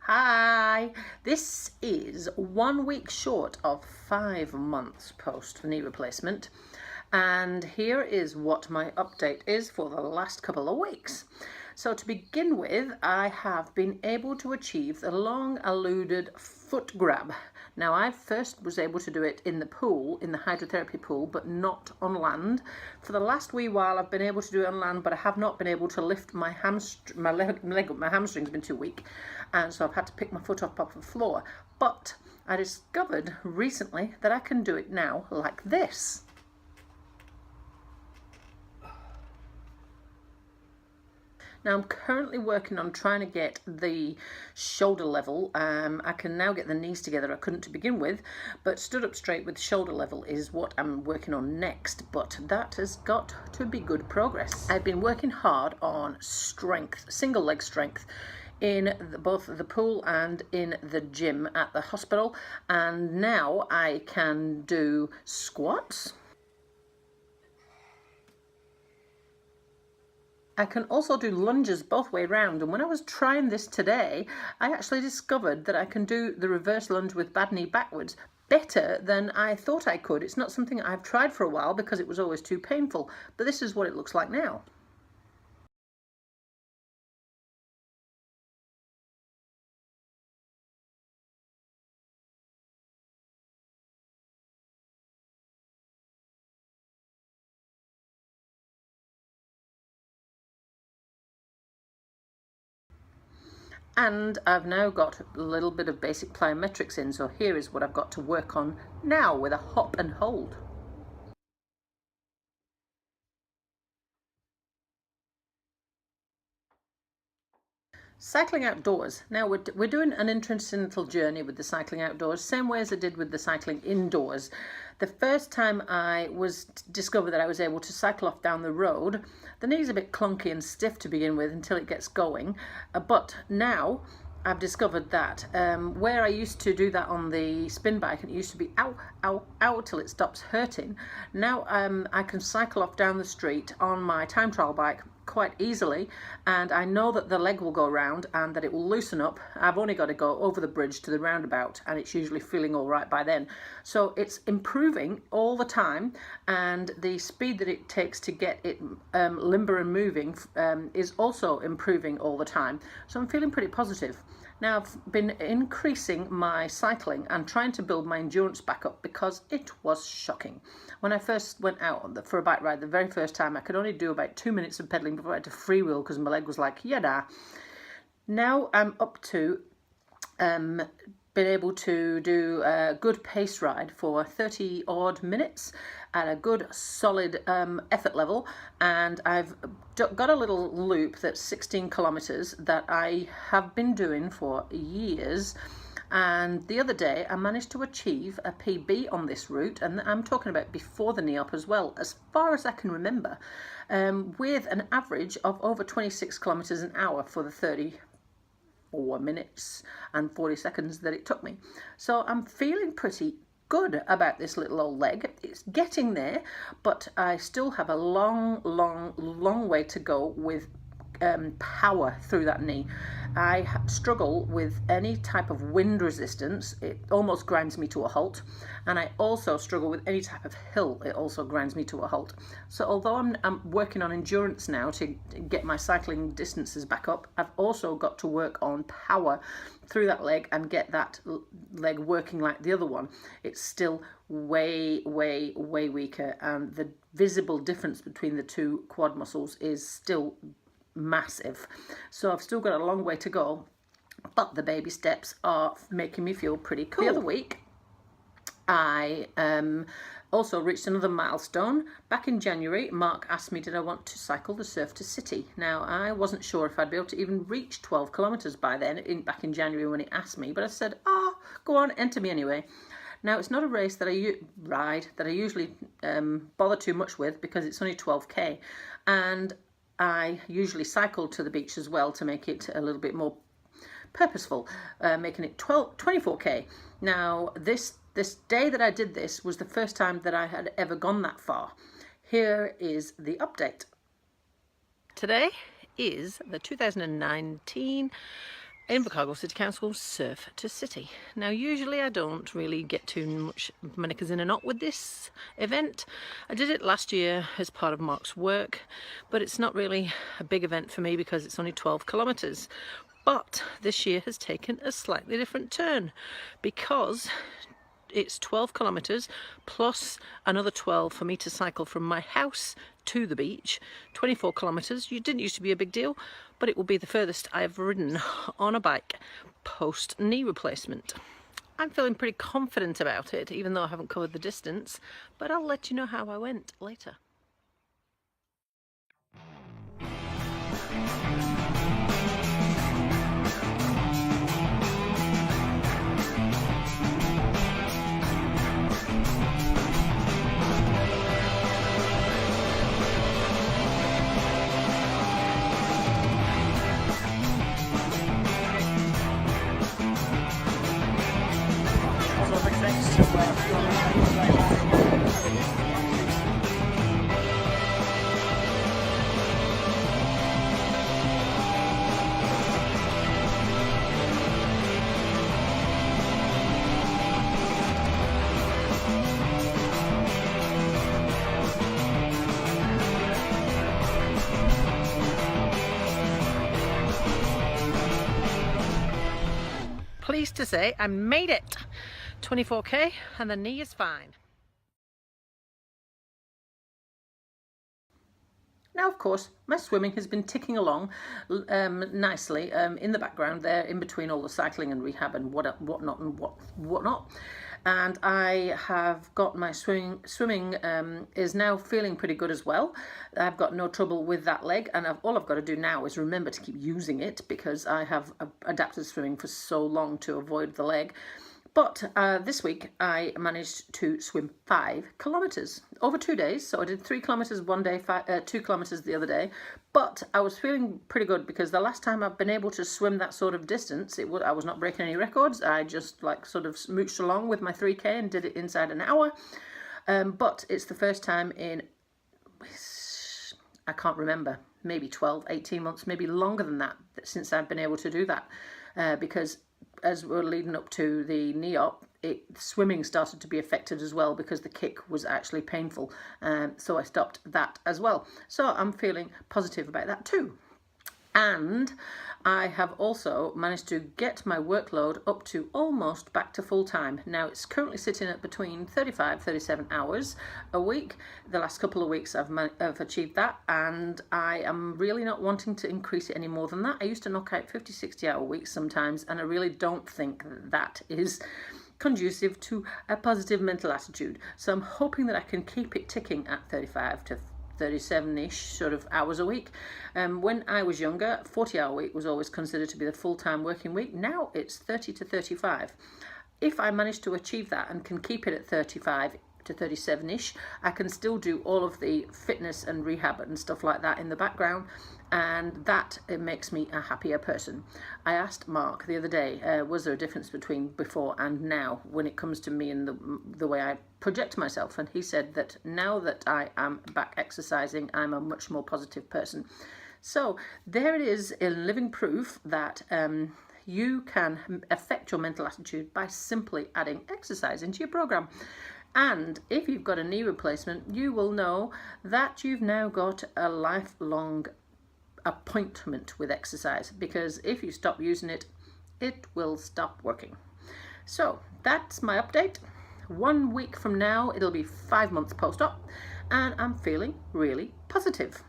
Hi, this is 1 week short of 5 months post knee replacement, and here is what my update is for the last couple of weeks. So to begin with, I have been able to achieve the long eluded foot grab. Now, I first was able to do it in the pool, in the hydrotherapy pool, but not on land. For the last wee while, I've been able to do it on land, but I have not been able to lift my leg up. My hamstring's been too weak, and so I've had to pick my foot up off the floor. But I discovered recently that I can do it now like this. Now I'm currently working on trying to get the shoulder level. I can now get the knees together. I couldn't to begin with, but stood up straight with shoulder level is what I'm working on next, but that has got to be good progress. I've been working hard on strength, single leg strength, in both the pool and in the gym at the hospital, and now I can do squats. I can also do lunges both way round, and when I was trying this today, I actually discovered that I can do the reverse lunge with bad knee backwards better than I thought I could. It's not something I've tried for a while because it was always too painful, but this is what it looks like now. And I've now got a little bit of basic plyometrics in, so here is what I've got to work on now with a hop and hold. Cycling outdoors. Now we're doing an intercontinental journey with the cycling outdoors, same way as I did with the cycling indoors. The first time I discovered that I was able to cycle off down the road, the knee's a bit clunky and stiff to begin with until it gets going, but now I've discovered that where I used to do that on the spin bike, and it used to be ow, ow, ow till it stops hurting, now I can cycle off down the street on my time trial bike quite easily, and I know that the leg will go round and that it will loosen up. I've only got to go over the bridge to the roundabout, and it's usually feeling all right by then. So it's improving all the time, and the speed that it takes to get it limber and moving is also improving all the time. So I'm feeling pretty positive. Now, I've been increasing my cycling and trying to build my endurance back up because it was shocking. When I first went out for a bike ride the very first time, I could only do about 2 minutes of pedalling before I had to freewheel because my leg was like, yada. Now I'm up to been able to do a good pace ride for 30 odd minutes at a good solid effort level, and I've got a little loop that's 16 kilometers that I have been doing for years. And the other day I managed to achieve a PB on this route, and I'm talking about before the knee op as well, as far as I can remember, with an average of over 26 kilometers an hour for the 34 minutes and 40 seconds that it took me. So I'm feeling pretty good about this little old leg. It's getting there, but I still have a long way to go with power through that knee. I struggle with any type of wind resistance. It almost grinds me to a halt, and I also struggle with any type of hill. It also grinds me to a halt. So although I'm working on endurance now to get my cycling distances back up, I've also got to work on power through that leg and get that leg working like the other one. It's still way weaker, and the visible difference between the two quad muscles is still massive. So I've still got a long way to go, but the baby steps are making me feel pretty cool. The other week I also reached another milestone. Back in January, Mark asked me did I want to cycle the Surf to City. Now, I wasn't sure if I'd be able to even reach 12 kilometers by then, back in January when he asked me, but I said, go on, enter me anyway. Now, it's not a race that I usually bother too much with because it's only 12k, and I usually cycle to the beach as well to make it a little bit more purposeful, making it 24k. Now, this day that I did this was the first time that I had ever gone that far. Here is the update. Today is the 2019 Invercargill City Council Surf to City. Now usually I don't really get too much knickers in a knot with this event. I did it last year as part of Mark's work, but it's not really a big event for me because it's only 12 kilometres. But this year has taken a slightly different turn because it's 12 kilometres plus another 12 for me to cycle from my house to the beach. 24 kilometres. It didn't used to be a big deal, but it will be the furthest I've ridden on a bike post knee replacement. I'm feeling pretty confident about it, even though I haven't covered the distance, but I'll let you know how I went later. Pleased to say I made it! 24k and the knee is fine. Now, of course, my swimming has been ticking along nicely in the background there, in between all the cycling and rehab and whatnot. And I have got my swimming is now feeling pretty good as well. I've got no trouble with that leg, and all I've got to do now is remember to keep using it because I have adapted swimming for so long to avoid the leg. But this week I managed to swim 5 kilometres over 2 days. So I did 3 kilometres one day, 2 kilometres the other day. But I was feeling pretty good because the last time I've been able to swim that sort of distance, I was not breaking any records. I just sort of smooched along with my 3k and did it inside an hour. But it's the first time in, I can't remember, maybe 12, 18 months, maybe longer than that, since I've been able to do that. Because as we're leading up to the knee op, swimming started to be affected as well because the kick was actually painful. So I stopped that as well. So I'm feeling positive about that too. And I have also managed to get my workload up to almost back to full time. Now it's currently sitting at between 35, 37 hours a week. The last couple of weeks I've achieved that, and I am really not wanting to increase it any more than that. I used to knock out 50, 60 hour weeks sometimes, and I really don't think that is conducive to a positive mental attitude. So I'm hoping that I can keep it ticking at 35 to 37-ish sort of hours a week. When I was younger, 40-hour week was always considered to be the full-time working week. Now it's 30 to 35. If I manage to achieve that and can keep it at 35 to 37-ish, I can still do all of the fitness and rehab and stuff like that in the background, and that it makes me a happier person. I asked Mark the other day, was there a difference between before and now when it comes to me and the way I project myself, and he said that now that I am back exercising, I'm a much more positive person. So there it is, in living proof that you can affect your mental attitude by simply adding exercise into your program. And if you've got a knee replacement, you will know that you've now got a lifelong appointment with exercise, because if you stop using it, it will stop working. So that's my update. 1 week from now, it'll be 5 months post-op, and I'm feeling really positive.